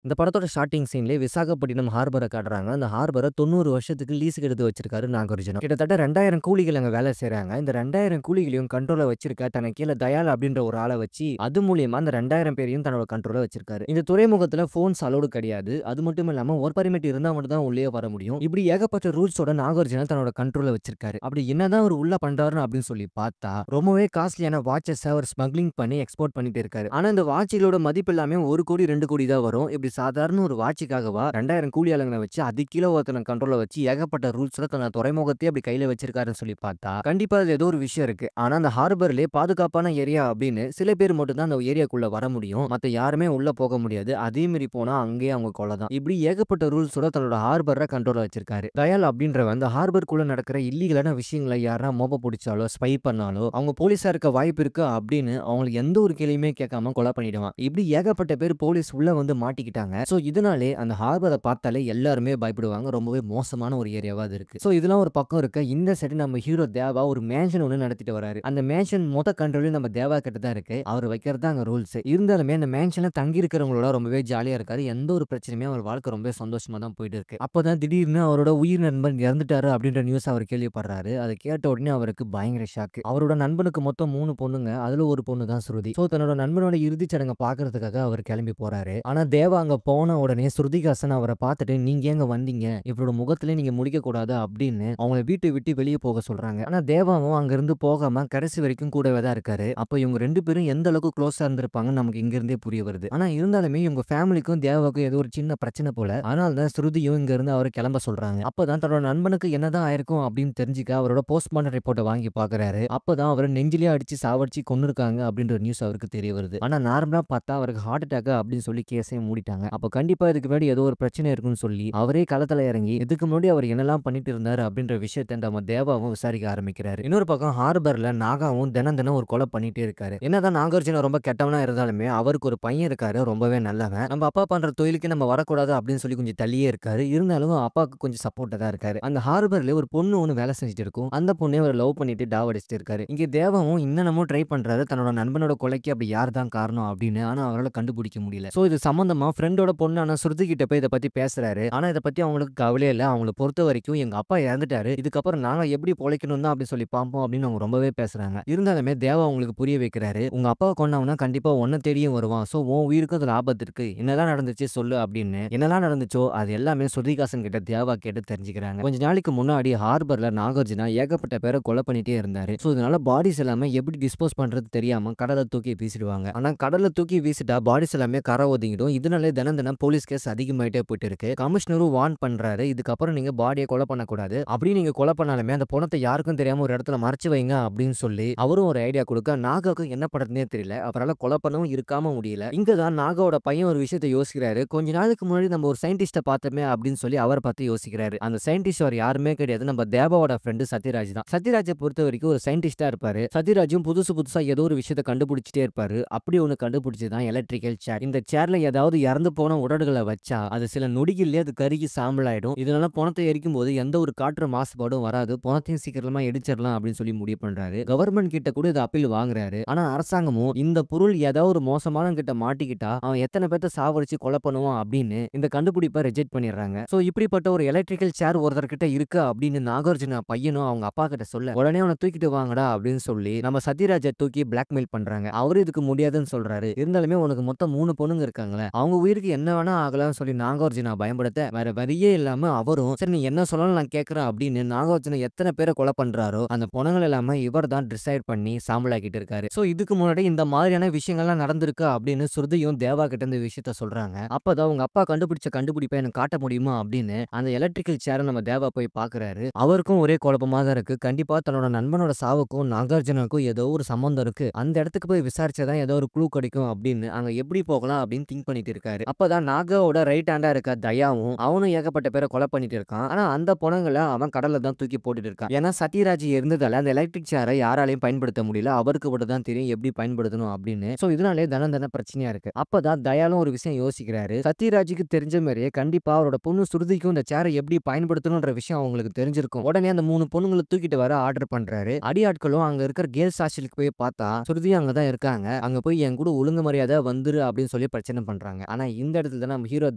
இந்த படத்தோட ஸ்டார்ட்டிங் சீன்லயே விசாகப்பட்டினம் ஹார்பர காட்டுறாங்க. அந்த ஹார்பர 90 வருஷத்துக்கு லீஸுக்கு எடுத்து வச்சிருக்காரு நாகார்ஜுனா. கிட்டத்தட்ட 2000 கூலிகள் அங்க வேலை செய்றாங்க. இந்த 2000 கூலிகளையும் கண்ட்ரோல்ல வச்சிருக்க தனக்கு கீழ தயால் அப்படின்ற ஒரு ஆள வச்சு, அது மூலியமா அந்த 2000 பேரையும் தன்னோட கண்ட்ரோல்ல வச்சிருக்காரு. இந்த துறைமுகத்துல ஃபோன்ஸ் அலோடு கிடையாது. அது மட்டும் இல்லாம ஒர்க் பெர்மிட் இருந்தா மட்டும் தான் உள்ளேயே வர முடியும். இப்படி ஏகப்பட்ட ரூல்ஸோட நாகார்ஜுனா தன்னோட கண்ட்ரோல்ல வச்சிருக்காரு. அப்படி என்னதான் அவரு உள்ள பண்றாருன்னு அப்படின்னு சொல்லி பார்த்தா, ரொம்பவே காஸ்ட்லியான வாட்சஸ அவர் ஸ்மக்லிங் பண்ணி எக்ஸ்போர்ட் பண்ணிட்டு இருக்காரு. ஆனா இந்த வாட்சுகளோட மதிப்பு எல்லாமே 1 கோடி 2 கோடி தான் வரும். இப்படி சாதாரண ஒரு வாட்சுக்காகவா 2000 கூலி ஆளுங்கள வச்சு அதுக்கு கீழ ஒருத்தன கண்ட்ரோல்ல வச்சு ஏகப்பட்ட ரூல்ஸ்ல தன்னை துறைமுகத்தையே அப்படி கையில வச்சிருக்காருன்னு சொல்லி பார்த்தா, கண்டிப்பா அதுல ஏதோ ஒரு விஷயம் இருக்கு. ஆனா அந்த ஹார்பர்லயே பாதுகாப்பான ஏரியா அப்படின்னு சில பேர் மட்டும் தான் அந்த ஏரியாக்குள்ள வர முடியும். மத்த யாருமே உள்ள போக முடியாது. அதே மீறி போனா அங்கேயே அவங்க கொலை தான். இப்படி ஏகப்பட்ட ரூல்ஸோட தன்னோட ஹார்பர கண்ட்ரோல்ல வச்சிருக்காரு. தயால் அப்படின்றவன் அந்த ஹார்பர்க்குள்ள நடக்கிற இல்லீகலான விஷயங்களை யாரா மோப்ப புடிச்சாலோ, ஸ்பை பண்ணாலோ, அவங்க போலீஸா இருக்க வாய்ப்பு இருக்கு அப்படின்னு அவங்களுக்கு எந்த ஒரு கேள்வியுமே கேட்காம கொலை பண்ணிடுவான். இப்படி ஏகப்பட்ட பேர் போலீஸ் உள்ள வந்து மாட்டிக்கிட்டாங்க. சோ இதனாலே அந்த ஹார்பரை பார்த்தாலே எல்லாருமே பயப்படுவாங்க. ரொம்பவே மோசமான ஒரு ஏரியாவா அது இருக்கு. சோ இதெல்லாம் ஒரு பக்கம் இருக்க, இந்த சைடு நம்ம ஹீரோ தேவா ஒரு மேன்ஷன் ஒண்ணு நடத்திட்டு வராரு. அந்த மேன்ஷன் மொத்த கண்ட்ரோலும் நம்ம தேவா கிட்ட தான் இருக்கு. அவர் வைக்கிறது தான் அங்க ரூல்ஸ். இருந்தாலுமே அந்த மேன்ஷன்ல தங்கி இருக்கிறவங்களோட ரொம்பவே ஜாலியா இருக்காரு. எந்த ஒரு பிரச்சனையுமே அவர் வாழ்க்கை ரொம்ப சந்தோஷமா தான் போயிட்டு இருக்கு. அப்பதான் திடீர்னு அவரோட உயிர் நண்பன் இறந்துட்டாரு அப்படின்ற நியூஸ் அவர் கேள்விப்படுறாரு. அதை கேட்ட உடனே அவருக்கு பயங்கர ஷாக். அவரோட நண்பனுக்கு மொத்தம் 3 பொண்ணுங்க. அதுல ஒரு பொண்ணு தான் ஸ்ருதி. சோ தன்னோட நண்பனோட இறுதிச் சடங்கை பார்க்கறதுக்காக அவர் கிளம்பி போறாரு. ஆனா தேவா அங்க போன உடனே ஸ்ருதிகாசன் அவரை பார்த்துட்டு, நீங்க எங்க வந்தீங்க, இவரோட முகத்திலே நீங்க முடிக்க கூடாது அப்படின்னு அவங்களை வீட்டை விட்டு வெளியே போக சொல்றாங்க. ஆனா தேவாவும் அங்க இருந்து போகாம கடைசி வரைக்கும் கூடவே தான் இருக்காரு. அப்ப இவங்க 2 பேரும் எந்த அளவுக்கு க்ளோஸா இருந்திருப்பாங்க நமக்கு இங்க இருந்தே புரிய வருது. ஆனா இருந்தாலுமே இவங்க ஃபேமிலிக்கும் தேவாவுக்கும் ஏதோ ஒரு சின்ன பிரச்சனை போல. அதனால தான் ஸ்ருதியும் இங்க இருந்து அவரை கிளம்ப சொல்றாங்க. அப்பதான் தன்னோட நண்பனுக்கு என்னதான் ஆயிருக்கும் அப்படின்னு தெரிஞ்சுக்க அவரோட போஸ்ட்மார்ட்டம் ரிப்போர்ட்டை வாங்கி பாக்குறாரு. அப்பதான் அவரை நெஞ்சிலே அடிச்சு சாவடிச்சு கொன்னுருக்காங்க அப்படின்ற நியூஸ் அவருக்கு தெரிய வருது. ஆனா நார்மலா பார்த்தா அவருக்கு ஹார்ட் அட்டாக் அப்படின்னு சொல்லி கேஸே மூடிட்டாங்க. அப்ப கண்டிப்பா இதுக்கு முன்னாடி ஏதோ ஒரு பிரச்சனை இருக்குன்னு சொல்லி அவரே களத்துல இறங்கி இதுக்கு முன்னாடி அவர் என்னெல்லாம் பண்ணிட்டு இருந்தாரு அப்படின்ற விஷயத்தை நம்ம தேவாவும் விசாரிக்க ஆரம்பிக்கிறாரு. இன்னொரு பக்கம் ஹார்பர்ல நாகாவும் தினம் தினம் ஒரு கொலை பண்ணிட்டே இருக்காரு. என்னதான் நாகார்ஜுனா ரொம்ப கெட்டவனா இருந்தாலுமே அவருக்கு ஒரு பையன் இருக்காரு, ரொம்பவே நல்லவன். நம்ம அப்பா பண்ற தொழிலுக்கு நம்ம வரக்கூடாது அப்படின்னு சொல்லி கொஞ்சம் தள்ளியே இருக்காரு. இருந்தாலும் அப்பாவுக்கு கொஞ்சம் சப்போர்ட்டா தான் இருக்காரு. அந்த ஹார்பர்ல ஒரு பொண்ணு ஒண்ணு வேலை செஞ்சுட்டு இருக்கும். அந்த பொண்ணே அவர் லவ் பண்ணிட்டு டாவடிச்சிட்டு இருக்காரு. இங்க தேவாவும் இன்னமும் ட்ரை பண்றாரு தன்னோட நண்பனோட கொலைக்கு அப்படி யார் தான் காரணம் அப்படின்னு. ஆனா அவரால் கண்டுபிடிக்க முடியல. சோ இது சம்பந்தமா ஃப்ரெண்டோட பொண்ணான ஸ்ருதி கிட்ட போய் இத பத்தி பேசுறாரு. ஆனா இத பத்தி அவங்களுக்கு கவலையே இல்ல. அவங்கள பொறுத்த வரைக்கும் எங்க அப்பா இறந்துட்டாரு. இதுக்கப்புறம் நாங்க எப்படி பொழைக்கணும் தான் அப்படி சொல்லி பாப்போம் அப்படின்னு அவங்க ரொம்பவே பேசுறாங்க. இருந்தாலுமே தேவா அவங்களுக்கு புரிய வைக்கிறாரு. உங்க அப்பாவை கொன்னவனா கண்டிப்பா உன்ன தேடியும் வருவான். சோ உன் உயிருக்கும் அதுல ஆபத்து இருக்கு. என்னலாம் நடந்துச்சு சொல்லு அப்படின்னு. என்னலாம் நடந்துச்சோ அது எல்லாமே ஸ்ருதிகாசன் கிட்ட தேவா கேட்டு தெரிஞ்சுக்கிறாங்க. கொஞ்ச நாளைக்கு முன்னாடி ஹார்பர்ல நாகார்ஜுனா ஏகப்பட்ட பேரை கொலை பண்ணிட்டே இருந்தாரு. சோ இதனால பாடிஸ் எல்லாமே எப்படி டிஸ்போஸ் பண்றது தெரியாம கடல்ல தூக்கி வீசிடுவாங்க. ஆனா கடல்ல தூக்கி வீசிட்டா பாடிஸ் எல்லாமே கரை ஒதுங்கிடும். இதனாலே தினம் தினம் போலீஸ் கேஸ் அதிகமாயிட்டே போயிட்டு இருக்கு. கமிஷனரும் வார்ன் பண்றாரு. இதுக்கப்புறம் நீங்க பாடியை கொலை பண்ணக்கூடாது. அப்படி நீங்க கொலை பண்ணாலுமே அந்த பணத்தை யாருக்கும் தெரியாம ஒரு இடத்துல மறைச்சு வைங்க அப்படின்னு சொல்லி அவரும் ஒரு ஐடியா கொடுக்க நாகாவுக்கு என்ன பண்றதுனே தெரியல. அவரால் கொலை பண்ணவும் இருக்காம முடியல. இங்க தான் நாகாவோட பையன் ஒரு விஷயத்தை யோசிக்கிறாரு. கொஞ்ச நாளுக்கு முன்னாடி நம்ம ஒரு சயின்டிஸ்ட பார்த்தோமே அப்படின்னு சொல்லி அவரை பார்த்து யோசிக்கிறாரு. அந்த சயின்டிஸ்ட் அவர் யாருமே கிடையாது, நம்ம தேவாவோட ஃப்ரெண்டு சத்யராஜ் தான். சத்யராஜை பொறுத்த வரைக்கும் ஒரு சயின்டிஸ்டா இருப்பாரு. சத்யராஜும் புதுசு புதுசா ஏதோ ஒரு விஷயத்தை கண்டுபிடிச்சிட்டே இருப்பாரு. அப்படி ஒண்ணு கண்டுபிடிச்சு தான் எலக்ட்ரிக்கல் சேர். இந்த சேர்ல ஏதாவது இறந்து போன உடல்களை வச்சா அது சில நொடிகள்லயே அது கருகி சாம்பலாயிடும். இதனால பணத்தை எரிக்கும் போது எந்த ஒரு காற்று மாசுபாடும் வராது. பணத்தையும் சீக்கிரமா எரிச்சிடலாம் அப்படின்னு சொல்லி முடிவு பண்றாரு. கவர்மெண்ட் கிட்ட கூட இது அப்பீல் வாங்குறாரு. ஆனா அரசாங்கமும் இந்த பொருள் ஏதாவது ஒரு மோசமான கிட்ட மாட்டிக்கிட்டா அவன் எத்தனை பேர்த்த சாவடிச்சு கொலை பண்ணுவான் அப்படின்னு இந்த கண்டுபிடிப்பை ரிஜெக்ட் பண்ணிடுறாங்க. சோ இப்படிப்பட்ட ஒரு எலக்ட்ரிக்கல் சேர் ஒருத்தர் கிட்ட இருக்கு அப்படின்னு நாகார்ஜுனா பையனும் அவங்க அப்பா கிட்ட சொல்ல, உடனே அவனை தூக்கிட்டு வாங்கடா அப்படின்னு சொல்லி நம்ம சத்யராஜை தூக்கி பிளாக்மெயில் பண்றாங்க. அவரு இதுக்கு முடியாதுன்னு சொல்றாரு. இருந்தாலுமே உனக்கு மொத்தம் 3 பொண்ணுங்க இருக்காங்களே, அவங்க உயிருக்கு என்ன வேணா ஆகலாம்னு சொல்லி நாகார்ஜுனா பயன்படுத்த வேற வழியே இல்லாம அவரும் சரி நீ என்ன சொன்னாலும் நான் கேட்கறேன் அப்படின்னு நாகார்ஜுனா எத்தனை பேரை கொலை பண்றாரோ அந்த பொணங்கள் எல்லாமே இவர் தான் டிசைட் பண்ணி சாம்பலாக்கிட்டு இருக்காரு. சோ இதுக்கு முன்னாடி இந்த மாதிரியான விஷயங்கள்லாம் நடந்திருக்கு அப்படின்னு ஸ்ருதியும் தேவா கிட்ட இந்த விஷயத்த சொல்றாங்க. அப்பதான் உங்க அப்பா கண்டுபிடிச்ச கண்டுபிடிப்பை எனக்கு காட்ட முடியுமா அப்படின்னு அந்த எலக்ட்ரிக்கல் சேரை நம்ம தேவா போய் பாக்குறாரு. அவருக்கும் ஒரே குழப்பமா தான் இருக்கு. கண்டிப்பா தன்னோட நண்பனோட சாவுக்கும் நாகார்ஜுனாவுக்கும் ஏதோ ஒரு சம்பந்தம் இருக்கு. அந்த இடத்துக்கு போய் விசாரிச்சாதான் ஏதோ ஒரு க்ளூ கிடைக்கும் அப்படின்னு அங்க எப்படி போகலாம் அப்படின்னு திங்க் பண்ணிட்டு இருக்காரு. அப்பதான் நாகாவோட ரைட் ஹேண்டா இருக்க தயாவும் அவனும் ஏகப்பட்ட பேரை கொலை பண்ணிட்டு இருக்கான். ஆனா அந்த பணங்களை அவன் கடல்ல தான் தூக்கி போட்டுட்டு இருக்கான். ஏன்னா சத்யராஜ் இருந்ததால அந்த எலக்ட்ரிக் சேரை யாராலையும் பயன்படுத்த முடியல. அவருக்கு மட்டும் தான் தெரியும் எப்படி பயன்படுத்தணும் அப்படின்னு. சோ இதனாலே தன பிரச்சனையா இருக்கு. அப்பதான் தயாலும் ஒரு விஷயம் யோசிக்கிறாரு. சத்யராஜுக்கு தெரிஞ்ச மாதிரியே கண்டிப்பா அவரோட பொண்ணு ஸ்ருதிக்கும் இந்த சேரை எப்படி பயன்படுத்தணும்ன்ற விஷயம் அவங்களுக்கு தெரிஞ்சிருக்கும். உடனே அந்த 3 பொண்ணுங்களை தூக்கிட்டு வர ஆர்டர் பண்றாரு. அடியாட்களும் அங்க இருக்கிற கேர்ள்ஸ் ஹாஸ்டலுக்கு போய் பார்த்தா ஸ்ருதி அங்கதான் இருக்காங்க. அங்க போய் என் கூட ஒழுங்கு மரியாதை வந்துரு அப்படின்னு சொல்லி பிரச்சனை பண்றாங்க. ஆனா இந்த இடத்துல தான் நம்ம ஹீரோ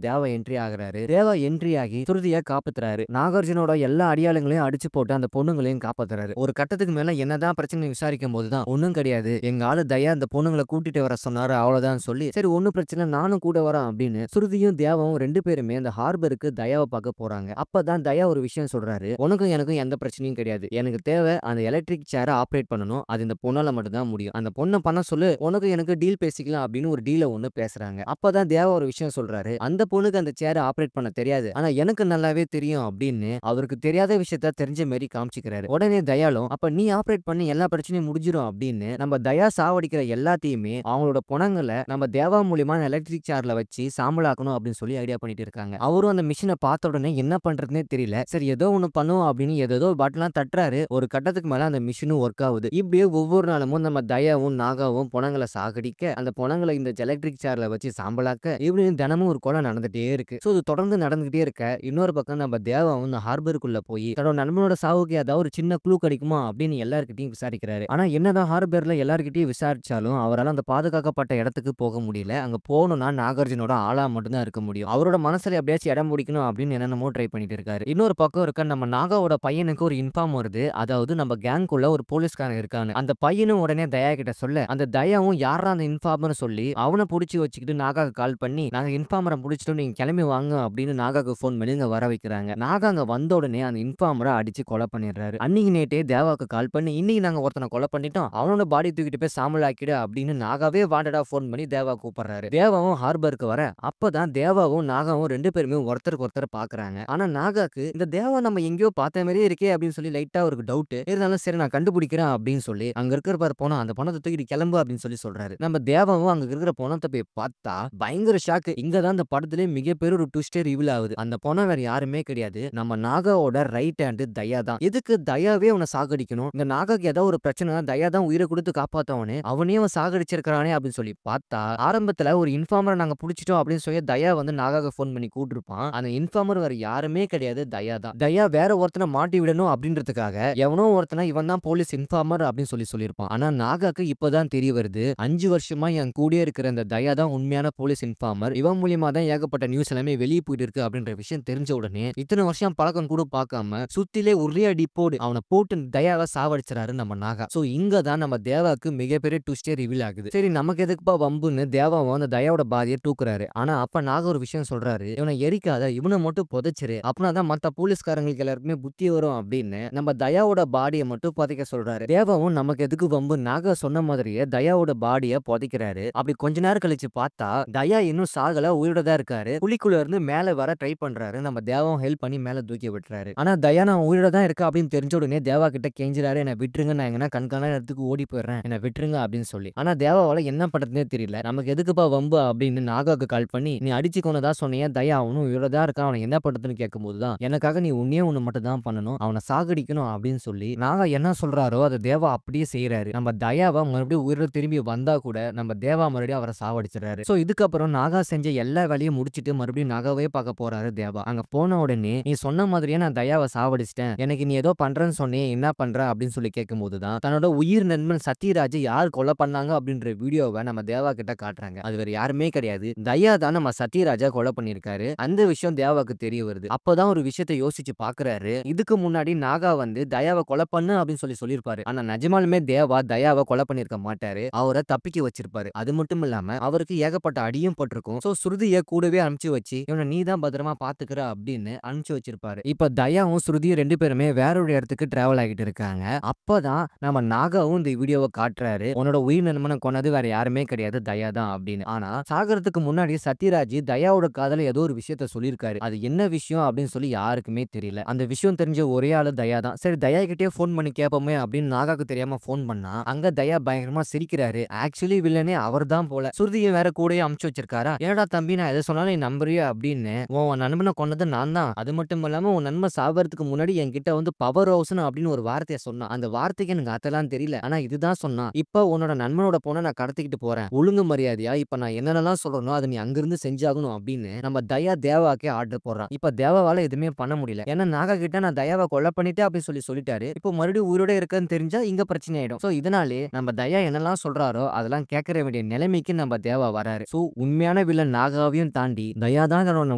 தேவா என்ட்ரி ஆகுறாரு. தேவா என்ட்ரி ஆகி சுருதிய காப்பாத்துறாரு. நாகார்ஜுனோட எல்லா அடியாளுங்களையும் அடிச்சு போட்டு அந்த பொண்ணுங்களையும் காப்பாத்துறாரு. ஒரு கட்டத்துக்கு மேல என்னதான் பிரச்சனை விசாரிக்கும் போதுதான் ஒண்ணும் கிடையாது, எங்க ஆளு தயா அந்த பொண்ணுங்களை கூட்டிட்டு வர சொன்னாரு, அவ்வளவுதான் சொல்லி சரி ஒண்ணும் பிரச்சனை நானும் கூட வரேன் அப்படின்னு சுருதியும் தேவாவும் 2 பேருமே அந்த ஹார்பருக்கு தயாவை பார்க்க போறாங்க. அப்பதான் தயா ஒரு விஷயம் சொல்றாரு, உனக்கும் எனக்கும் எந்த பிரச்சனையும் கிடையாது, எனக்கு தேவை அந்த எலக்ட்ரிக் சேரை ஆப்ரேட் பண்ணணும், அது இந்த பொண்ணால மட்டும் தான் முடியும், அந்த பொண்ணை பண்ண சொல்லு, உனக்கு எனக்கு டீல் பேசிக்கலாம் அப்படின்னு ஒரு டீலை ஒண்ணு பேசுறாங்க. அப்பதான் தேவா ஒரு விஷயம் சொல்றாரு, அந்த பொண்ணுக்கு அந்த சேரை ஆப்ரேட் பண்ண தெரியாது, ஆனா எனக்கு நல்லாவே தெரியும் அப்படின்னு அவருக்கு தெரியாத விஷயத்த தெரிஞ்ச மாதிரி காமிச்சிக்கிறாரு. உடனே தயாலும் அப்ப நீ ஆப்ரேட் பண்ணி எல்லா பிரச்சனையும் முடிஞ்சிடும் அப்படின்னு நம்ம தயா சாவடிக்கிற எல்லாத்தையுமே அவங்களோட புணங்களை நம்ம தேவா மூலியமா எலக்ட்ரிக் சேர்ல வச்சு சாம்பலாக்கணும் அப்படின்னு சொல்லி ஐடியா பண்ணிட்டு இருக்காங்க. அவரும் அந்த மிஷினை பார்த்த உடனே என்ன பண்றதுனே தெரியல, சரி ஏதோ ஒண்ணு பண்ணுவோம் அப்படின்னு ஏதோ பட்டன்லாம் தட்டுறாரு. ஒரு கட்டத்துக்கு மேல அந்த மிஷினும் ஒர்க் ஆகுது. இப்படியே ஒவ்வொரு நாளும் நம்ம தயாவும் நாகாவும் புணங்களை சாகடிக்க அந்த புணங்களை இந்த எலக்ட்ரிக் சேர்ல வச்சு சாம்பலாக்க இப்படின்னு தினமும் ஒரு கொலை நடந்துட்டே இருக்கு. சோ இது தொடர்ந்து நடந்துகிட்டே இருக்க இன்னொரு பக்கம் நம்ம தேவாவும் இந்த ஹார்பருக்குள்ள போய் தன்னோட நண்பனோட சாவுக்கு ஏதாவது ஒரு சின்ன க்ளூ கிடைக்குமா அப்படின்னு எல்லார்கிட்டையும் விசாரிக்கிறாரு. ஆனா என்னதான் ஹார்பர்ல எல்லார்கிட்டையும் விசாரிச்சாலும் அவரால் அந்த பாதுகாக்கப்பட்ட இடத்துக்கு போக முடியல. அங்க போகணும்னா நாகார்ஜுனோட ஆளா மட்டும்தான் இருக்க முடியும். அவரோட மனசுல எப்படியாச்சும் இடம் பிடிக்கணும் அப்படின்னு என்னென்னமோ ட்ரை பண்ணிட்டு இருக்காரு. இன்னொரு பக்கம் இருக்க நம்ம நாகாவோட பையனுக்கு ஒரு இன்ஃபார்ம் வருது, அதாவது நம்ம கேங்குள்ள ஒரு போலீஸ்காரன் இருக்கான்னு. அந்த பையனும் உடனே தயா கிட்ட சொல்ல அந்த தயாவும் யாரா அந்த இன்ஃபார்மர் சொல்லி அவனை புடிச்சு வச்சுக்கிட்டு நாகாக்கு கால் பண்ணி நாங்க இன்ஃபார்மரை முடிச்சிட்டோம் நீங்க கிளம்பி வாங்க அப்படின்னு நாகாக்கு போன் பண்ணி இங்க வர வைக்கிறாங்க. நாகா அங்க வந்த உடனே அந்த இன்ஃபார்மரை அடிச்சு கொலை பண்ணிடுறாரு. அன்னைக்கு நேட்டே தேவாக்கு கால் பண்ணி இன்னைக்கு நாங்க ஒருத்தனை கொலை பண்ணிட்டோம், அவனோட பாடி தூக்கிட்டு போய் சாம்பல் ஆக்கிடு அப்படின்னு நாகாவே வாண்டடா போன் பண்ணி தேவா கூப்பிடுறாரு. தேவாவும் ஹார்பருக்கு வர அப்பதான் தேவாவும் நாகாவும் 2 பேருமே ஒருத்தருக்கு ஒருத்தர் பாக்குறாங்க. ஆனா நாகாக்கு இந்த தேவா நம்ம எங்கேயோ பார்த்த மாதிரியே இருக்கே அப்படின்னு சொல்லி லைட்டா ஒரு டவுட் இருந்தாலும் சரி நான் கண்டுபிடிக்கிறேன் அப்படின்னு சொல்லி அங்க இருக்கிற பாரு போனோம் அந்த பணத்தை தூக்கிட்டு கிளம்பு அப்படின்னு சொல்லி சொல்றாரு. நம்ம தேவாவும் அங்க இருக்கிற பணத்தை போய் பார்த்தா பயங்கர ஷாக்கு. இங்கதான் அந்த படத்திலே மிகப்பெரிய ஒரு ட்விஸ்டே ரிவீல் ஆகுது. அந்த பணம் வேற யாருமே கிடையாது, நம்ம நாகாவோட ரைட் ஹேண்ட் தயா தான். எதுக்கு தயாவே அவனை சாகடிக்கணும், இந்த நாகாக்கு ஏதாவது ஒரு பிரச்சனை தயா தான் உயிரை கொடுத்து காப்பாத்தவனே அவனே அவன் சாகடிச்சிருக்கானே அப்படின்னு சொல்லி பார்த்தா ஆரம்பத்துல ஒரு இன்ஃபார்மரை நாங்க புடிச்சிட்டோம் அப்படின்னு சொல்லி தயா வந்து நாகாக்கு போன் பண்ணி கூட்டிருப்பான். அந்த இன்ஃபார்மர் வேற யாருமே கிடையாது, தயா தான். தயா வேற ஒருத்தனை மாட்டி விடணும் அப்படின்றதுக்காக எவனோ ஒருத்தனை இவன் தான் போலீஸ் இன்ஃபார்மர் அப்படின்னு சொல்லியிருப்பான். ஆனா நாகாக்கு இப்பதான் தெரிய வருது, 5 வருஷமா என் கூடயே இருக்கிற இந்த தயா தான் உண்மையான போலீஸ் இன்ஃபார்மர், இவன் மூலியமா தான் ஏகப்பட்ட நியூஸ் எல்லாமே வெளியே போயிட்டு இருக்கு அப்படின்ற விஷயம் தெரிஞ்ச உடனே இத்தனை வருஷம் பழக்கம் கூட பார்க்காம சுத்திலே ஒரே அடி போடு அவனை போட்டு தயாவை சாவடிச்சாரு நம்ம நாகா. சோ இங்க தான் நம்ம தேவாக்கு மிகப்பெரிய ட்விஸ்டே ரிவீல் ஆகுது. சரி நமக்கு எதுக்குப்பா வம்புன்னு தேவாவும் அந்த தயாவோட பாதியை தூக்குறாரு. ஆனா அப்ப நாக ஒரு விஷயம் சொல்றாரு, இவனை எரிக்காத இவனை மட்டும் புதைச்சிரு, அப்படின்னாதான் மத்த போலீஸ்காரங்களுக்கு எல்லாருக்குமே புத்தி வரும் அப்படின்னு நம்ம தயாவோட பாடியை மட்டும் புதைக்க சொல்றாரு. தேவாவும் நமக்கு எதுக்கு வம்பு நாக சொன்ன மாதிரியே தயாவோட பாடியை புதைக்கிறாரு. அப்படி கொஞ்ச நேரம் கழிச்சு பார்த்தா தயா இன்னும் சாகல, உயிரோட தான் இருக்காரு. குழிக்குள்ள இருந்து மேல வர ட்ரை பண்றாரு. நம்ம தேவாவும் ஹெல்ப் பண்ணி மேல தூக்கி விட்டுறாரு. ஆனா தயா நான் உயிரோட தான் இருக்கா அப்படின்னு தெரிஞ்ச உடனே தேவா கிட்ட கெஞ்சுறாரு, என்ன விட்டுருங்க நான் எங்கன்னா கண்காண இடத்துக்கு ஓடி போயிடுறேன், என்ன விட்டுருங்க அப்படின்னு சொல்லி. ஆனா தேவாவால என்ன பண்றதுனே தெரியல. நமக்கு எதுக்குப்பா வம்பு அப்படின்னு நாகாக்கு கால் பண்ணி நீ அடிச்சு கொண்டதா சொன்னியா, தயா அவனும் உயிரோட தான் இருக்கான், அவனை என்ன பண்றதுன்னு கேட்கும் போதுதான் எனக்காக நீ உன்னே ஒண்ணு மட்டும் தான் பண்ணணும், அவனை சாகடிக்கணும் அப்படின்னு சொல்லி நாகா என்ன சொல்றாரோ அதை தேவா அப்படியே செய்யறாரு. நம்ம தயாவை மறுபடியும் உயிரோட திரும்பி வந்தா கூட நம்ம தேவா மறுபடியும் அவரை சாவடிச்சிடறாரு. சோ இதுக்கப்புறம் நாகா செஞ்ச எல்லா வேலையும் முடிச்சிட்டு மறுபடியும் நாகாவே பார்க்க போறாரு தேவா. அங்க போன உடனே நீ சொன்ன மாதிரியே நான் தயாவை சாவடிச்சிட்டேன், எனக்கு நீ ஏதோ பண்றேன்னு சொன்னே என்ன பண்ற அப்படின்னு சொல்லி கேட்கும் போதுதான் தன்னோட உயிர் நண்பன் சத்யராஜ் யார் கொலை பண்ணாங்க அப்படின்ற வீடியோவை நம்ம தேவா கிட்ட காட்டுறாங்க. அது வேற யாருமே கிடையாது, தயா தான் நம்ம சத்யராஜா கொலை பண்ணிருக்காரு. அந்த விஷயம் தேவாக்கு தெரிய வருது. அப்பதான் ஒரு விஷயத்தை யோசிச்சு பாக்குறாரு, இதுக்கு முன்னாடி நாகா வந்து தயாவை கொலை பண்ணு அப்படின்னு சொல்லியிருப்பாரு. ஆனா நிஜமாலுமே தேவா தயாவை கொலை பண்ணிருக்க மாட்டாரு, அவரை தப்பிக்க வச்சிருப்பாரு. அது மட்டும் இல்லாம அவருக்கு ஏகப்பட்ட அடியும் பட்டிருக்கும். சோ ஸ்ருதியை கூடவே அனுப்பிச்சு வச்சு இவனை நீ தான் பத்திரமா பாத்துக்கிற அப்படின்னு அனுப்பிச்சு வச்சிருப்பாரு. இப்ப தயாவும் ஸ்ருதியும் 2 பேருமே வேற ஒரு இடத்துக்கு டிராவல் ஆகிட்டு இருக்காங்க. அப்பதான் நம்ம நாகாவும் இந்த வீடியோவை காட்டுறாரு, உன்னோட உயிர் நண்பனை கொன்னது வேற யாருமே கிடையாது தயா தான் அப்படின்னு. ஆனா சாகறதுக்கு முன்னாடி சத்யராஜ் தயாவோட காதல ஏதோ ஒரு விஷயத்த சொல்லியிருக்காரு, அது என்ன விஷயம் அப்படின்னு சொல்லி யாருக்குமே தெரியல. அந்த விஷயம் தெரிஞ்ச ஒரே ஆளு தயா தான். சரி தயா கிட்டே போன் பண்ணி கேட்போமே அப்படின்னு நாகாக்கு தெரியாம போன் பண்ணா அங்க தயா பயங்கரமா சிரிக்கிறாரு. ஆக்சுவலி வில்லனே அவர் தான் போல. சுருதியும் வேற கூடயே அமுச்சு வச்சிருக்காரா, ஏடா தம்பி நான் எதை சொன்னாலும் நீ நம்புறியா அப்படின்னு, உன் நண்பனை கொண்டது நான் தான், அது மட்டும் இல்லாம உன் நண்பன் சாவறதுக்கு முன்னாடி என்கிட்ட வந்து பவர் ஹவுஸ்னு அப்படின்னு ஒரு வார்த்தையை சொன்னான், அந்த வார்த்தைக்கு எனக்கு அதெல்லாம் தெரியல, ஆனா இதுதான் சொன்னான், இப்ப உன்னோட நண்பனோட போன நான் கடத்திக்கிட்டு போறேன், ஒழுங்கு மரியாதையா இப்ப நான் என்னென்னலாம் சொல்றனோ அதை நீ அங்கிருந்து செஞ்சாகணும் அப்படின்னு நம்ம தயா தேவாக்கே ஆர்டர் போடுறான். இப்ப தேவாவால எதுவுமே பண்ண முடியல, ஏன்னா நாகா கிட்ட நான் தயாவை கொலை பண்ணிட்டேன் அப்படின்னு சொல்லிட்டாரு. இப்போ மறுபடியும் உயிரோட இருக்குன்னு தெரிஞ்சா இங்க பிரச்சனை ஆயிடும். சோ இதனாலே நம்ம தயா என்னெல்லாம் சொல்றாரோ அதெல்லாம் கேட்கற வேண்டிய நிலைமைக்கு நம்ம தேவா வராரு. சோ உண்மையான வில்லன் நாகாவையும் தாண்டி தயா தான் தன்னோட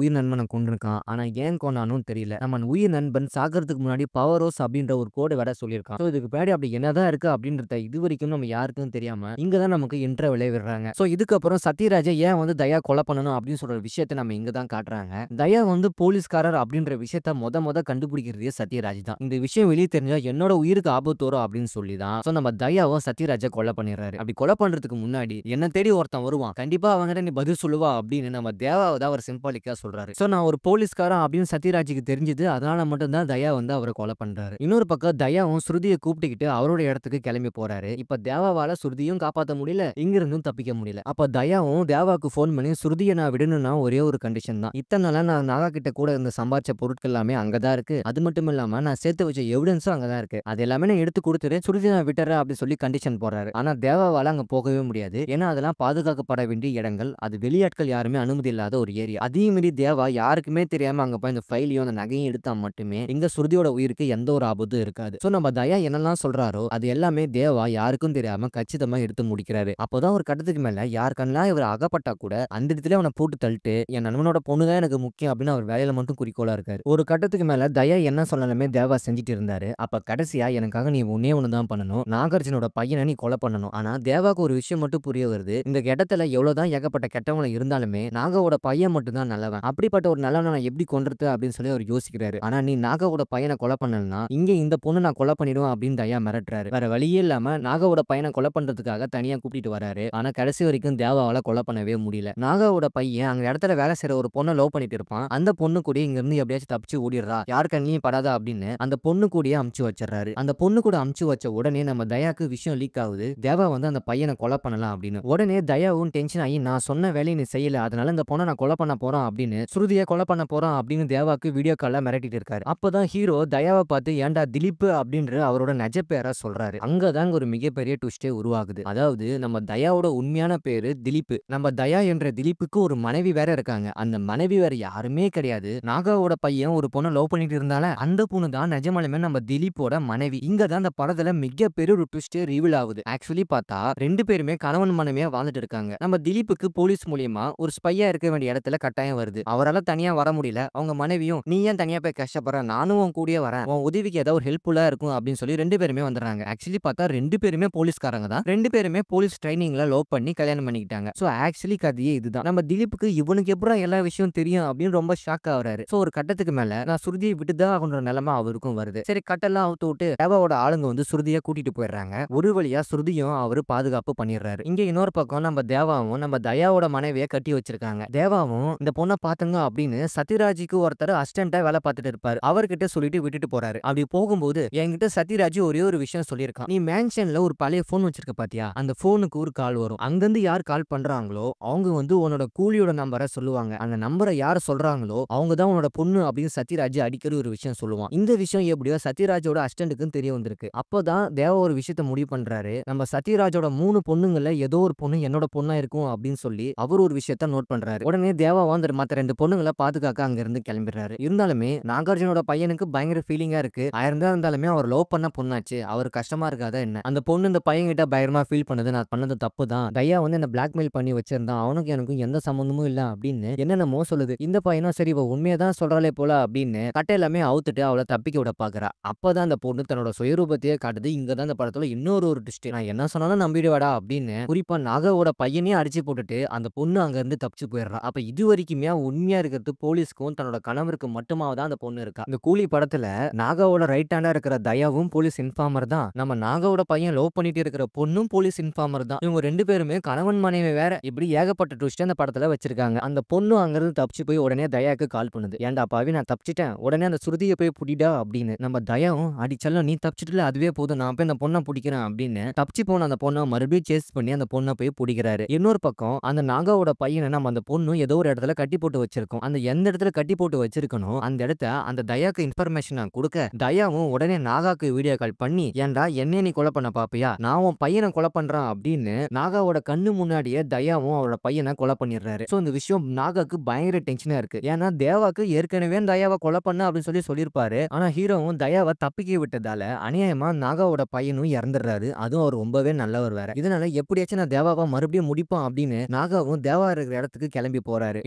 உயிர் நண்பனை கொண்டிருக்கான். ஆனா ஏன் கொண்டானும் தெரியல. நம்ம உயிர் நண்பன் சாகிறதுக்கு முன்னாடி பவரோஸ் அப்படின்ற ஒரு கோடு வேற சொல்லியிருக்கான். சோ இதுக்கு பின்னாடி அப்படி என்னதான் இருக்கு அப்படின்றத இது வரைக்கும் நம்ம யாருக்கும் தெரியாம இங்கதான் நமக்கு இன்டர்வெல்லே விடுறாங்க. சோ இதுக்கப்புறம் சத்யராஜை ஏன் வந்து தயா கொலை பண்ணணும் அப்படின்னு சொல்ற விஷயத்தை நம்ம இங்க தான் காட்டுறாங்க. தயா வந்து போலீஸ்காரர் அப்படின்ற விஷயத்த மொத கண்டுபிடிக்கிறதே சத்யராஜ் தான். இந்த விஷயம் வெளியே தெரிஞ்சா என்னோட உயிருக்கு ஆபத்து வரும் அப்படின்னு சொல்லி தான் சோ நம்ம தயாவும் சத்யராஜை கொலை பண்ணிடுறாரு. அப்படி கொலை பண்றதுக்கு முன்னாடி என்ன தேடி ஒருத்தன் வருவான், கண்டிப்பா அவங்கிட்ட நீ பதில் சொல்லுவா அப்படின்னு நம்ம தேவாவை தான் அவர் சிம்பாலிக்கா சொல்றாரு. சோ நான் ஒரு போலீஸ்காரன் அப்படின்னு சத்யராஜுக்கு தெரிஞ்சது, அதனால மட்டும் தான் தயா வந்து அவரை கொலை பண்றாரு. இன்னொரு பக்கம் தயாவும் ஸ்ருதியை கூப்பிட்டுக்கிட்டு அவரோட இடத்துக்கு கிளம்பி போறாரு. இப்ப தேவாவால ஸ்ருதியும் காப்பாற்ற முடியல, இங்க இருந்தும் தப்பிக்க முடியல. அப்ப தயாவும் தேவாவுக்கு போன் பண்ணி ஸ்ருதியை நான் விடணும்னா ஒரே ஒரு கண்டிஷன் தான். இத்தனை நாளா நான் நாகா கிட்ட கூட இருந்த சம்பாதிச்ச பொருட்கள் எல்லாமே அங்கதான் இருக்கு. அது மட்டும் இல்லாம நான் சேர்த்து வச்ச எவிடன்ஸும் அங்கதான் இருக்கு. அது எல்லாமே நான் எடுத்து கொடுத்துட்டு ஸ்ருதி நான் விட்டுறேன் அப்படின்னு சொல்லி கண்டிஷன் போறாரு. ஆனா தேவாவால அங்க போகவே முடியாது. ஏன்னா அதெல்லாம் பாதுகாக்கப்பட வேண்டிய இடங்கள், அது வெளியாட்கள் யாருமே அனுமதி இல்லாத ஒரு ஏரியா. அதே மாதிரி தேவா யாருக்குமே தெரியாம அங்க போய் இந்த ஃபைலையும் அந்த நகையும் எடுத்தா மட்டுமே இங்க ஸ்ருதியோட உயிருக்கு எந்த ஒரு ஆபத்தும் இருக்காது. சோ நம்ம தயா என்னெல்லாம் சொல்றாரோ அது எல்லாமே தேவா யாருக்கும் தெரியாம கச்சிதமா எடுத்து முடிக்கிறாரு. அப்போதான் ஒரு கட்டத்துக்கு மேல யார் கண்ணா இவர் அகப்பட்டா கூட அந்த இடத்துல அவனை போட்டு தள்ளிட்டு என் நண்பனோட பொண்ணு தான் எனக்கு முக்கியம் அப்படின்னு அவர் வேலையில மட்டும் குறிக்கோளா இருக்காரு. ஒரு கட்டத்துக்கு மேல தயா என்ன சொன்னாலுமே தேவா செஞ்சுட்டு இருந்தாரு. அப்ப கடைசியா எனக்காக நீ ஒன்னே ஒண்ணுதான் பண்ணணும், நாகார்ஜுனோட பையனை நீ கொலை பண்ணணும். ஆனா தேவாக்கு ஒரு விஷயம் மட்டும் புரிய வருது, இந்த இடத்துல எவ்வளவுதான் ஏகப்பட்ட கெட்டவங்க இருந்தாலுமே நாகாவோட பையன் மட்டும் தான் நல்லவன். அப்படிப்பட்ட ஒரு நல்லவனை நான் எப்படி கொன்றது அப்படின்னு சொல்லி அவர் யோசிக்கிறாரு. ஆனா நீ நாகாவோட பையனை கொலை பண்ணலன்னா இங்க இந்த பொண்ணு நான் கொலை பண்ணிடுவேன் அப்படின்னு தயா மிரட்டுறாரு. வேற வழியே இல்லாம நாகாவோட பையனை கொலை பண்றதுக்காக தனியா கூப்பிட்டு வராரு. ஆனா கடைசி வரைக்கும் தேவாவால கொலை பண்ணவே முடியல. நாகாவோட பையன் அங்க இடத்துல வேலை செய்யற ஒரு பொண்ணை லவ் பண்ணிட்டு இருப்பான். அந்த பொண்ணு கூட இங்க இருந்து எப்படியாச்சும் தப்பிச்சு ஓடிடுறா, யாரு கண்ணியும் படாதா அப்படின்னு அந்த பொண்ணு கூடயே அமுச்சு வச்சிடறாரு. அந்த பொண்ணு கூட அமுச்சு வச்ச உடனே நம்ம தயாக்கு விஷயம் லீக் ஆகுது, தேவா வந்து அந்த பையனை கொலை பண்ணலாம் அப்படின்னு. உடனே தயாவும் டென்ஷன் ஆகி நான் சொன்ன வேலையை நீ செய்யல, அதனால இந்த பொண்ணை நான் கொலை பண்ண போறோம் அப்படின்னு ஸ்ருதியை கொலை பண்ண போறோம் அப்படின்னு தேவாக்கு வீடியோ கால்ல மிரட்டிட்டு இருக்காரு. அப்பதான் ஹீரோ தயாவை பார்த்து ஏன்டா திலீப் அப்படின்ற அவரோட நெஜ பேரா சொல்றாரு. அங்கதாங்க ஒரு மிகப்பெரிய ட்விஸ்டே உருவாகுது. அதாவது நம்ம தயாவோட உண்மையான பேரு திலீப். நம்ம தயா என்ற திலீப்புக்கு ஒரு மனைவி வேற இருக்காங்க. அந்த மனைவி வேற யாருமே கிடையாது, நாகாவோட பையன் ஒரு பொண்ணை லவ் பண்ணிட்டு இருந்தால அந்த பொண்ணு தான் நிஜமாலுமே நம்ம திலீப்போட மனைவி. இங்க தான் அந்த படத்துல மிகப்பெரிய ஒரு ட்விஸ்டே ரிவீல் ஆகுது. ஆக்சுவலி பார்த்தா ரெண்டு பேருமே கணவன் மனைவியா வாழ்ந்துட்டு இருக்காங்க. நம்ம திலீப்புக்கு போலீஸ் மூலியமா ஒரு ஸ்பையா இருக்க வேண்டிய இடத்துல கட்டாயம் வருது. அவரால் தனியா வர முடியல. அவங்க மனைவியும் நீ ஏன் தனியா போய் கஷ்டப்படுற, நானும் உன் கூடயே வரேன், உன் உதவிக்கு ஏதாவது ஒரு ஹெல்ப்ஃபுல்லா இருக்கும் அப்படின்னு சொல்லி ரெண்டு பேருமே வந்துடுறாங்க. ஆக்சுவலி பார்த்தா ரெண்டு பேருமே போலீஸ்காரங்க தான். ரெண்டு பேருமே போலீஸ் ட்ரைனிங்ல லவ் பண்ணி கல்யாணம் பண்ணிக்கிட்டாங்க. சோ ஆக்சுவலி கதையே இதுதான். நம்ம திலீப்புக்கு இவனுக்கு எப்படா எல்லா விஷயம் தெரியும் அப்படின்னு ரொம்ப ஷாக் ஆகுறாரு. சோ ஒரு கட்டத்துக்கு மேல நான் சுருதியை விட்டுதான் ஆகுன்ற நிலைமை அவருக்கும் வருது. சரி கட்டெல்லாம் அவுத்து விட்டு தேவாவோட ஆளுங்க வந்து சுருதியை கூட்டிட்டு போயிடுறாங்க. ஒரு வழியா சுருதியும் அவரு பாதுகாப்பு பண்ணிடுறாரு. இங்க இன்னொரு பக்கம் நம்ம தேவாவும் நம்ம தயாவோட மனைவியை கட்டி வச்சிருக்காங்க. தேவாவும் இந்த பொண்ணை பாத்துங்க அப்படின்னு சத்யராஜுக்கு ஒருத்தர் அசிஸ்டண்டா வேலை பார்த்துட்டு இருப்பாரு, அவர்கிட்ட சொல்லிட்டு விட்டுட்டு போறாரு. அப்படி போகும்போது என்கிட்ட சத்யராஜ் ஒரே ஒரு விஷயம் சொல்லியிருக்கான், நீ மேன்ஷன்ல ஒரு பழைய போன் வச்சிருக்க பாத்தியா, அந்த போனுக்கு ஒரு கால் வரும், அங்கிருந்து யார் கால் பண்றாங்களோ அவங்க வந்து உன்னோட கூலியோட நம்பரை சொல்லுவாங்க, அந்த நம்பரை யார் சொல்றாங்களோ அவங்க தான் உன்னோட பொண்ணு அப்படின்னு சத்யராஜ் அடிக்கடி ஒரு விஷயம் சொல்லுவான். இந்த விஷயம் எப்படியோ சத்யராஜோட அசிஸ்டன்ட்டுக்கும் தெரிய வந்திருக்கு. அப்பதான் தேவா ஒரு விஷயத்த முடிவு பண்றாரு, நம்ம சத்யராஜோட 3 பொண்ணுங்கள்ல ஏதோ ஒரு பொண்ணு என்னோட பொண்ணா இருக்கும் அப்படின்னு சொல்லி அவர் ஒரு விஷயத்த நோட் பண்றாரு. உடனே தேவா வந்து மத்த 2 பொண்ணுங்களை பாதுகாக்க அங்க இருந்து கிளம்பிடுறாரு. இருந்தாலுமே நாகார்ஜுனோட பையனுக்கு பயங்கர ஃபீலிங்கா இருக்கு. இருந்தாலுமே அவர் லவ் பண்ண பொண்ணாச்சு, அவர் கஷ்டமா இருக்காத என்ன, அந்த பொண்ணு இந்த பையன் கிட்ட பயங்கரமா ஃபீல் பண்ணுது, நான் பண்ணது தப்பு தான், தயா வந்து என்ன பிளாக்மெயில் பண்ணி வச்சிருந்தான், அவனுக்கு எனக்கும் எந்த சம்பந்தமும் இல்ல அப்படின்னு என்னென்னமோ சொல்லுது. இந்த பையனும் சரி இவ உண்மையதான் சொல்றாளே போல அப்படின்னு கட்டை எல்லாமே அவுத்துட்டு அவளை தப்பிக்க விட பாக்குறா. அப்பதான் அந்த பொண்ணு தன்னோட சுயரூபத்தையே காட்டுது. இங்கதான் இந்த படத்துல இன்னொரு ஒரு ட்விஸ்ட், நான் என்ன சொன்னாலும் நம்பிடுவாடா அப்படின்னு குறிப்பா நாகாவோட பையனே அடிச்சு போட்டுட்டு அந்த பொண்ணு அங்க இருந்து தப்பிச்சு போயிடுறா. அப்ப இது வரைக்குமே உண்மையா இருக்கிறது போலீஸ்க்கும் தன்னோட கணவருக்கு மட்டுமாவதான் அந்த பொண்ணு இருக்கா. இந்த கூலி படத்துல நாகாவோட ரைட் ஹேண்டா இருக்கிற தயாவும் போலீஸ் இன்ஃபார்மர் தான், நம்ம நாகாவோட பையன் லவ் பண்ணிட்டு இருக்கிற பொண்ணும் போலீஸ் இன்ஃபார்மர் தான். இவங்க ரெண்டு பேருமே கணவன் மனைவி வேற. இப்படி ஏகப்பட்ட ட்விஸ்ட் அந்த படத்துல வச்சிருக்காங்க. அந்த பொண்ணு அங்கிருந்து தப்பிச்சு போய் உடனே தயாக்கு கால் பண்ணுது, ஏன்டா பாவி நான் தப்பிச்சிட்டேன், உடனே அந்த சுருதியை போய் புடிடா அப்படின்னு. நம்ம தயாவும் அடிச்சல்ல நீ தப்பிச்சிட்டுல அதுவே போதும், நான் போய் அந்த பொண்ணை பிடிக்கிறேன் அப்படின்னு தப்பிச்சு போன அந்த பொண்ணை மறுபடியும் சேஸ் பண்ணி அந்த பொண்ணை போய் பிடிக்கிறாரு. இன்னொரு பக்கம் அந்த நாகாவோட பையனை நம்ம அந்த பொண்ணு ஏதோ ஒரு இடத்துல கட்டி போட்டு வச்சிருக்கோம். அந்த எந்த இடத்துல கட்டி போட்டு வச்சிருக்கணும் அந்த இடத்த அந்த தயாக்கு இன்ஃபர்மேஷன் கொடுக்க தயாவும் உடனே நாகாக்கு வீடியோ கால் பண்ணி ஏன்டா என்ன நீ கொலை பண்ண பாப்பியா, நான் உன் பையனை கொலை பண்றான் அப்படின்னு நாகாவோட கண்ணு முன்னாடியே தயாவும் அவரோட பையனை கொலை பண்ணிடுறாரு. சோ இந்த விஷயம் நாகாக்கு பயங்கர டென்ஷனா இருக்கு. ஏன்னா தேவாக்கு ஏற்கனவே தயாவை கொலை பண்ண அப்படின்னு சொல்லி சொல்லியிருப்பாரு. ஆனா ஹீரோவும் தயாவை தப்பிக்க விட்டதால அநியாயமா நாகாவோட பையனும் இறந்துடுறாரு. அதுவும் அவர் ரொம்பவே நல்லவர் வேற. இதனால எப்படியாச்சும் நான் தேவாவை மறுபடியும் முடிப்போம் அப்படின்னு நாகாவும் தேவா இருக்கிற இடத்துக்கு கிளம்பி போறாரு.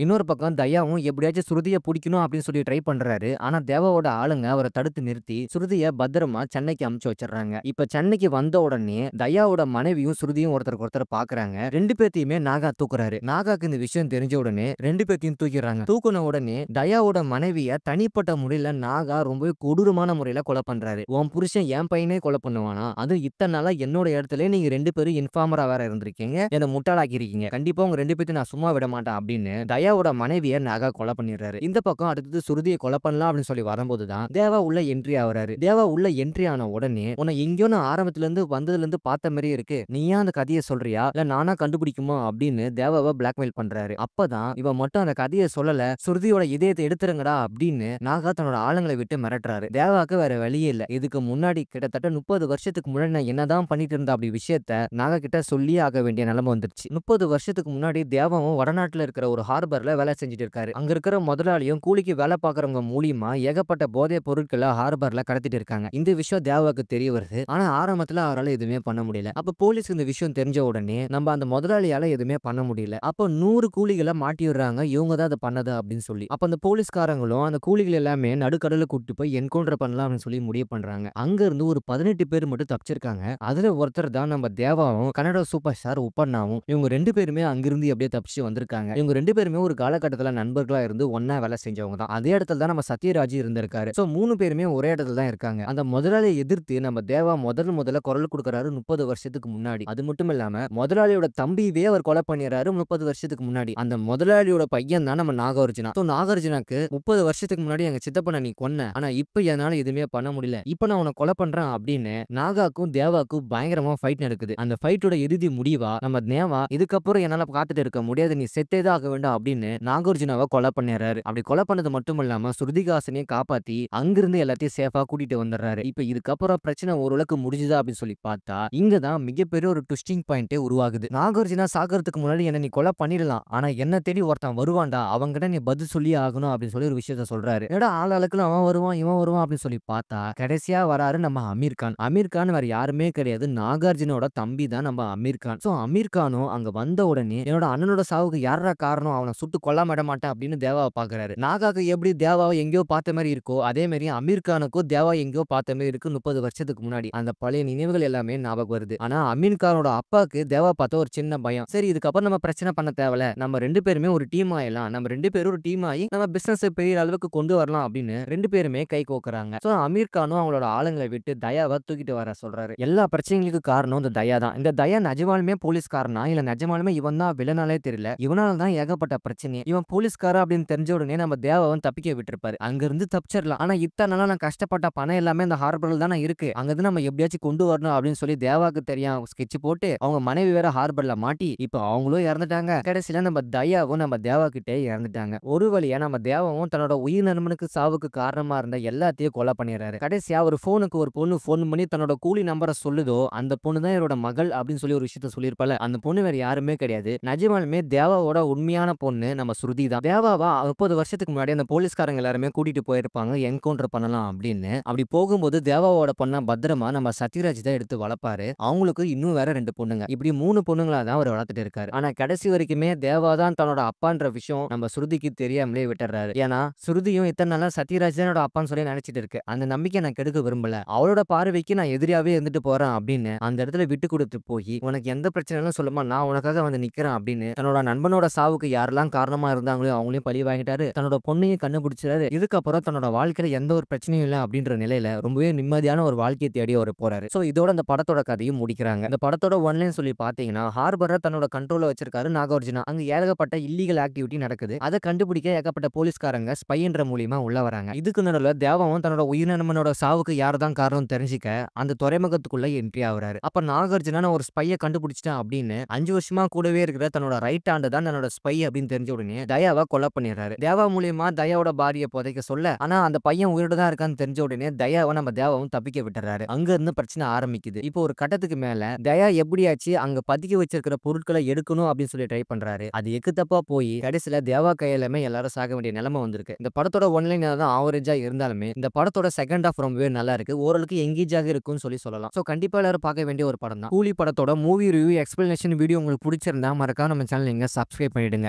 இன்னொரு பக்கம் தயாவும் எப்படியாச்சும் ஸ்ருதிய புடிக்கணும் அப்படின்னு சொல்லி ட்ரை பண்றாரு. ஆனா தேவாவோட ஆளுங்க அவரை தடுத்து நிறுத்தி ஸ்ருதிய பத்திரமா சென்னைக்கு அனுப்பிச்சு வச்சிடுறாங்க. இப்ப சென்னைக்கு வந்த உடனே தயாவோட மனைவியும் ஸ்ருதியும் ஒருத்தருக்கு ஒருத்தர் பாக்குறாங்க. ரெண்டு பேத்தையுமே நாகா தூக்குறாரு. நாகாக்கு இந்த விஷயம் தெரிஞ்ச உடனே ரெண்டு பேத்தையும் தூக்கிடுறாங்க. தூக்குன உடனே தயாவோட மனைவிய தனிப்பட்ட முறையில நாகா ரொம்பவே கொடூரமான முறையில கொலை பண்றாரு. உன் புருஷன் என் பையனே கொலை பண்ணுவானா? அது இத்தனை நாளா என்னோட இடத்துல நீங்க ரெண்டு பேரும் இன்ஃபார்மரா வேற இருந்திருக்கீங்க. என்ன முட்டாளாக்கி இருக்கீங்க. கண்டிப்பா உங்க ரெண்டு பேத்தையும் நான் சும்மா விட மாட்டேன் அப்படின்னு தயாவோட மனைவிய நாகா கொலை பண்ணிடுறாரு. இந்த பக்கம் அடுத்தது சுருதியை கொலை பண்ணலாம் அப்படின்னு சொல்லி வரும்போதுதான் தேவா உள்ள என்ட்ரி ஆகுறாரு. தேவா உள்ள என்ட்ரி ஆன உடனே உன்னை எங்கேயோ நான் ஆரம்பத்துல இருந்து வந்ததுல இருந்து பார்த்த மாதிரி இருக்கு. நீயா அந்த கதையை சொல்றியா இல்ல நானா கண்டுபிடிக்குமா அப்படின்னு தேவாவை பிளாக்மெயில் பண்றாரு. அப்பதான் இவன் மட்டும் அந்த கதையை சொல்லல, சுருதியோட இதயத்தை எடுத்துருங்கடா அப்படின்னு நாகா தன்னோட ஆளுங்களை விட்டு மிரட்டுறாரு. தேவாக்கு வேற வழியே இல்ல. இதுக்கு முன்னாடி கிட்டத்தட்ட 30 வருஷத்துக்கு முன்னாடி நான் என்னதான் பண்ணிட்டு இருந்த அப்படி விஷயத்த நாகா கிட்ட சொல்லியே ஆக வேண்டிய நிலைமை வந்துருச்சு. 30 வருஷத்துக்கு முன்னாடி தேவாவும் வடநாட்டுல இருக்கிற ஒரு ஹார்பர்ல வேலை செஞ்சுட்டு இருக்காரு. அங்க இருக்கிற முதலாளியும் கூலிக்கு வேலை பார்க்கறவங்க மூலியமா ஏகப்பட்ட போதை பொருட்களை ஹார்பர்ல கடத்திட்டு இருக்காங்க. இந்த விஷயம் தேவாவுக்கு தெரிய வருது. ஆனா ஆரம்பத்துல அவரால் எதுவுமே பண்ண முடியல. அப்ப போலீஸ் இந்த விஷயம் தெரிஞ்ச உடனே நம்ம அந்த முதலாளியால எதுவுமே பண்ண முடியல. அப்ப 100 கூலிகளை மாட்டி விடுறாங்க. இவங்க தான் அதை பண்ணது அப்படின்னு சொல்லி. அப்ப அந்த போலீஸ்காரங்களும் அந்த கூலிகள் எல்லாமே நடுக்கடல கூட்டிட்டு போய் என்கவுண்டர் பண்ணலாம் அப்படின்னு சொல்லி முடிவு பண்றாங்க. அங்க இருந்து ஒரு 18 பேர் மட்டும் தப்பிச்சிருக்காங்க. அதுல ஒருத்தர் தான் நம்ம தேவாவும் கன்னட சூப்பர் ஸ்டார் உப்பண்ணாவும். இவங்க ரெண்டு பேருமே அங்கிருந்து அப்படியே தப்பிச்சு வந்திருக்காங்க. இவங்க ரெண்டு பேருமே ஒரு காலகட்டத்துல நண்பர்களா இருந்து ஒன்னா வேலை செஞ்சவங்க தான். அதே இடத்துல தான் நம்ம சத்யராஜ் இருந்திருக்காரு. சோ 3 பேருமே ஒரே இடத்துல தான் இருக்காங்க. அந்த முதலாளியை எதிர்த்து நம்ம தேவா முதல்ல குரல் கொடுக்கறாரு 30 வருஷத்துக்கு முன்னாடி. அது மட்டும் இல்லாம முதலாளியோட தம்பியவே அவர் கொலை பண்ணிடுறாரு 30 வருஷத்துக்கு முன்னாடி. அந்த முதலாளியோட பையன் தான் நம்ம நாகார்ஜுனா. சோ நாகார்ஜுனாக்கு 30 வருஷத்துக்கு முன்னாடி எங்க சித்தப்பனை நீ கொன்ன. ஆனா இப்ப என்னால எதுவுமே பண்ண முடியல. இப்ப நான் உன்னை கொலை பண்றேன் அப்படின்னு நாகாக்கும் தேவாக்கும் பயங்கரமா ஃபைட் நடக்குது. அந்த ஃபைட்டோட இறுதி முடிவா நம்ம தேவா இதுக்கப்புறம் என்னால காத்துட்டு இருக்க முடியாது, நீ செத்தேதான் ஆக வேண்டாம் அப்படின்னு நாகார்ஜுனாவை கொலை பண்ணிடுறாரு. அப்படி கொலை பண்ணது மட்டும் இல்லாம ஸ்ருதிகாசனையும் காப்பாத்தி அங்கிருந்து எல்லாத்தையும் சேஃபா கூட்டிட்டு வந்துடுறாரு. இப்ப இதுக்கப்புறம் பிரச்சனை ஓரளவுக்கு முடிஞ்சுதா அப்படின்னு சொல்லி பார்த்தா இங்கதான் மிகப்பெரிய ஒரு ட்விஸ்டிங் பாயிண்டே உருவாகுது. நாகார்ஜுனா சாகிறதுக்கு முன்னாடி என்ன நீ கொலை பண்ணிடலாம், ஆனா என்ன தேடி ஒருத்தன் வருவான்டா, அவங்கிட்ட நீ பதில் சொல்லி ஆகணும் அப்படின்னு சொல்லி ஒரு விஷயத்த சொல்றாரு. ஏடா ஆளாளுக்குள்ள அவன் வருவான் இவன் வருவான் அப்படின்னு சொல்லி பார்த்தா கடைசியா வராரு நம்ம அமீர் கான். அமீர் கான் வேற யாருமே கிடையாது, நாகார்ஜுனோட தம்பி தான் நம்ம அமீர் கான். சோ அமீர் கானும் அங்க வந்த உடனே என்னோட அண்ணனோட சாவுக்கு யாரா காரணம், அவனை சுட்டு கொல்லாம விட மாட்டேன் அப்படின்னு தேவாவை பாக்குறாரு. நாகாக்கு எப்படி தேவாவை எங்கேயோ பார்த்த மாதிரி இருக்கோ அதே மாதிரி அமீர் கானுக்கும் தேவா எங்கேயோ பார்த்த மாதிரி இருக்கு 30 வருஷத்துக்கு முன்னாடி. அந்த பழைய நினைவுகள் எல்லாமே ஞாபகம் வருது. ஆனா அமீர் கானோட அப்பாக்கு தேவா பார்த்தா ஒரு சின்ன பயம். சரி இதுக்கப்புறம் நம்ம பிரச்சனை பண்ண தேவையில்ல, நம்ம ரெண்டு பேருமே ஒரு டீம் ஆயிடலாம், நம்ம ரெண்டு பேரும் ஒரு டீம் ஆகி நம்ம பிசினஸ் பெரிய அளவுக்கு கொண்டு வரலாம் அப்படின்னு ரெண்டு பேருமே கை கோக்குறாங்க. சோ அமீர் கானும் அவங்களோட ஆளுங்களை விட்டு தயாவை தூக்கிட்டு வர சொல்றாரு. எல்லா பிரச்சனைகளுக்கும் காரணம் இந்த தயா தான். இந்த தயா நிஜமாலுமே போலீஸ்காரனா இல்ல நிஜமாலுமே இவன் தான் வில்லனாலே தெரியல. இவனால தான் ஏகப்பட்ட பிரச்சனை. இவன் போலீஸ்காரா அப்படின்னு தெரிஞ்ச உடனே நம்ம தேவாவன் தப்பிக்க விட்டுருப்பாரு. அங்க இருந்து தப்பிச்சிடலாம். ஆனா இத்தனை நாளா நான் கஷ்டப்பட்ட பணம் எல்லாமே இந்த ஹார்பர்ல தானே இருக்கு, அங்கிருந்து நம்ம எப்படியாச்சும் கொண்டு வரணும் அப்படின்னு சொல்லி தேவாக்கு தெரியும் ஸ்கெட்ச் போட்டு அவங்க மனைவி வேற ஹார்பர்ல மாட்டி இப்ப அவங்களும் இறந்துட்டாங்க. கடைசியில நம்ம தயாவும் நம்ம தேவா கிட்டே இறந்துட்டாங்க. ஒரு வழியா நம்ம தேவாவும் தன்னோட உயிர் நண்பனுக்கு சாவுக்கு காரணமா இருந்த எல்லாத்தையும் கொலை பண்ணிடுறாரு. கடைசியா ஒரு போனுக்கு ஒரு பொண்ணு போன் பண்ணி தன்னோட கூலி நம்பரை சொல்லுதோ அந்த பொண்ணு தான் என்னோட மகள் அப்படின்னு சொல்லி ஒரு விஷயத்த சொல்லியிருப்பால, அந்த பொண்ணு வேற யாருமே கிடையாது, நிஜமாலுமே தேவாவோட உண்மையான பொண்ணு நம்ம ஸ்ருதி தான். தேவாவா 30 வருஷத்துக்கு முன்னாடி அந்த போலீஸ்காரங்க எல்லாருமே கூட்டிட்டு போயிருப்பாங்க என்கவுண்டர் பண்ணலாம் அப்படின்னு. அப்படி போகும்போது தேவாவோட பொண்ணா பத்திரமா நம்ம சத்யராஜ் தான் எடுத்து வளர்ப்பாரு. அவங்களுக்கு இன்னும் வேற 2 பொண்ணுங்க. இப்படி 3 பொண்ணுங்களா தான் அவர் வளர்த்துட்டு இருக்காரு. ஆனா கடைசி வரைக்குமே தேவா தான் தன்னோட அப்பான்ற விஷயம் நம்ம ஸ்ருதிக்கு தெரியாமலே விட்டுறாரு. ஏன்னா ஸ்ருதியும் இத்தனை நாளா சத்யராஜ் தான் என்னோட அப்பான்னு சொல்லி நினைச்சிட்டு இருக்கு. அந்த நம்பிக்கை நான் கெடுக்க விரும்பல, அவளோட பார்வைக்கு நான் எதிரியாவே இருந்துட்டு போறேன் அப்படின்னு அந்த இடத்துல விட்டு கொடுத்து போய் உனக்கு எந்த பிரச்சனையும் சொல்லுமா நான் உனக்காக வந்து நிக்கிறேன் அப்படின்னு தன்னோட நண்பனோட சாவுக்கு யாரெல்லாம் காரணமா இருந்தாங்களோ அவங்களையும் பழி வாங்கிட்டாரு. தன்னோட பொண்ணையும் கண்டுபிடிச்சாரு. இதுக்கப்புறம் தன்னோட வாழ்க்கையில எந்த ஒரு பிரச்சனையும் இல்லை அப்படின்ற நிலையில ரொம்பவே நிம்மதியான ஒரு வாழ்க்கையை தேடி அவர் போறாரு. சோ இதோட அந்த படத்தோட கதையும் முடிக்கிறாங்க. இந்த படத்தோட ஒன்லைன் சொல்லி பாத்தீங்கன்னா ஹார்பரை தன்னோட கண்ட்ரோல்ல வச்சிருக்காரு நாகார்ஜுனா. அங்க ஏகப்பட்ட இல்லீகல் ஆக்டிவிட்டி நடக்குது. அதை கண்டுபிடிக்க ஏகப்பட்ட போலீஸ்காரங்க ஸ்பைன்ற மூலியமா உள்ள வராங்க. இதுக்கு நடுவுல தேவாவும் தன்னோட உயிரினமனோட சாவுக்கு யார் தான் காரணம் தெரிஞ்சுக்க அந்த துறைமுகத்துக்குள்ள என்ட்ரி ஆகுறாரு. அப்ப நாகார்ஜுனா நான் ஒரு ஸ்பையை கண்டுபிடிச்சிட்டேன் அப்படின்னு 5 வருஷமா கூடவே இருக்கிற தன்னோட ரைட் ஹேண்ட் தான் தன்னோட ஸ்பை அப்படின்னு தெரிஞ்ச உடனே தயாவை கொலை பண்ணிடுறாரு. தேவா மூலியமா தயாவோட பாடியை புதைக்க சொல்ல ஆனா அந்த பையன் உயிரோட தான் இருக்கான்னு தெரிஞ்ச உடனே தயாவை நம்ம தேவாவும் தப்பிக்க விட்டுறாரு. அங்க இருந்து பிரச்சனை ஆரம்பிக்குது. இப்போ ஒரு கட்டத்துக்கு மேல தயா எப்படியாச்சு அங்க பதுக்கி வச்சிருக்கிற பொருட்களை எடுக்கணும் அப்படின்னு சொல்லி ட்ரை பண்றாரு. அது எக்கு தப்பா போய் கடைசியில தேவா கையிலுமே எல்லாரும் சாக வேண்டிய நிலைமை வந்திருக்கு. இந்த படத்தோட ஒன்லைன் தான் ஆவரேஜா இருந்தாலுமே இந்த படத்தோட செகண்ட் ஹாஃப் ரொம்பவே நல்லா இருக்கு, ஓரளவுக்கு எங்கேஜாக இருக்குன்னு சொல்லலாம். சோ கண்டிப்பா எல்லாரும் பார்க்க வேண்டிய ஒரு படம் தான் கூலி. படத்தோட மூவி ரிவ்யூ எக்ஸ்பிளனேஷன் வீடியோ உங்களுக்கு பிடிச்சிருந்தா மறக்காம நம்ம சேனல் நீங்க சப்ஸ்கிரைப் பண்ணிடுங்க.